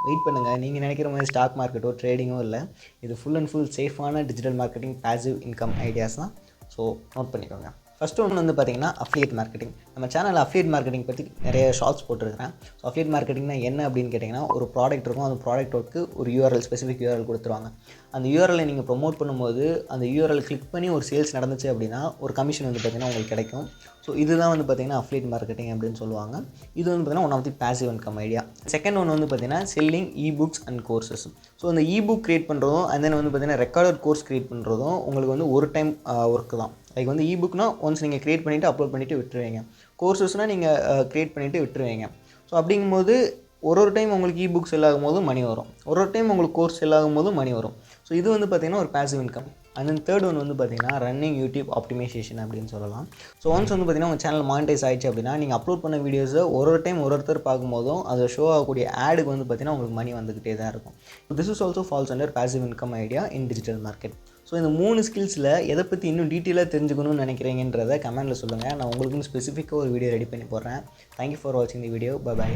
Wait பண்ணுங்கள். நீங்கள் நினைக்கிற மாதிரி ஸ்டாக் மார்க்கெட்டோ ட்ரேடிங்கோ இல்லை. இது ஃபுல் அண்ட் ஃபுல் சேஃபான digital marketing passive income ideas தான். ஸோ நோட் பண்ணிக்கோங்க. ஃபஸ்ட்டு ஒன்று வந்து பார்த்திங்கன்னா அஃபிலியேட் மார்க்கெட்டிங். நம்ம சேனலில் அஃபிலியேட் மார்க்கெட்டிங் பற்றி நிறைய ஷார்ட்ஸ் போட்டிருக்கிறேன். ஸோ அஃபிலியேட் மார்க்கெட்டிங்னா என்ன அப்படின்னு கேட்டிங்கன்னா, ஒரு ப்ராடக்ட் இருக்கும், அந்த ப்ராடக்ட்டுக்கு ஒரு யூஆர்எல், ஸ்பெசிஃபிக் யூஆர்எல் கொடுத்துருவாங்க. அந்த யூஆர்எலை நீங்கள் ப்ரொமோட் பண்ணும்போது அந்த யூஆர்எல் கிளிக் பண்ணி ஒரு சேல்ஸ் நடந்துச்சு அப்படின்னா ஒரு கமிஷன் வந்து பார்த்திங்கன்னா உங்களுக்கு கிடைக்கும். ஸோ இதுதான் வந்து பார்த்திங்கன்னா அஃபிலியேட் மார்க்கெட்டிங் அப்படின்னு சொல்லுவாங்க. இது வந்து பார்த்திங்கன்னா one of the passive income idea. Second ஒன்று வந்து பார்த்திங்கன்னா selling ebooks and courses. So அந்த இ-புக் க்ரியேட் பண்ணுறதும் அண்ட் தென் வந்து பார்த்திங்கன்னா ரெக்கார்டட் கோர்ஸ் க்ரியேட் பண்ணுறதும் உங்களுக்கு வந்து ஒரு டைம் ஒர்க்கு தான். லைக் வந்து இ-புக்னா ஒன்ஸ் நீங்கள் க்ரியேட் பண்ணிவிட்டு அப்லோட் பண்ணிவிட்டு விட்டுருவீங்க. கோர்சஸ்னால் நீங்கள் க்ரியேட் பண்ணிவிட்டு விட்டுருவீங்க. ஸோ அப்படிங்கும்போது ஒரு டைம் உங்களுக்கு இ-புக் செல் ஆகும்போதும் மணி வரும், ஒரு டைம் உங்களுக்கு கோர்ஸ் செல் ஆகும்போதும் மணி வரும். ஸோ இது வந்து பார்த்திங்கன்னா ஒரு passive income. And then third one வந்து பார்த்திங்கன்னா ரன்னிங் யூடியூப் ஆப்டிமைசேஷன் அப்படின்னு சொல்லலாம். ஸோ ஒன்ஸ் வந்து பார்த்திங்கன்னா உங்கள் சேனல் மானிட்டைஸ் ஆகிடுச்சு அப்படின்னா நீங்கள் அப்லோட் பண்ண வீடியோஸை ஒரு டைம் ஒருத்தர் பார்க்கும்போதும் அதை ஷோ ஆகக்கூடிய ஆடுக்கு வந்து பார்த்திங்கன்னா உங்களுக்கு மணி வந்துக்கிட்டே தான் இருக்கும். This is also falls under passive income idea in digital market. So இந்த 3 ஸ்கில்ஸில் எதை பற்றி இன்னும் டீட்டெயிலாக தெரிஞ்சுக்கணும்னு நினைக்கிறீங்கன்றதை கமெண்ட்டில் சொல்லுங்கள். நான் உங்களுக்குன்னு ஸ்பெசிஃபிக்காக ஒரு வீடியோ ரெடி பண்ணி போடுறேன். தேங்க்யூ ஃபார் வாட்சிங் தி வீடியோ. பை.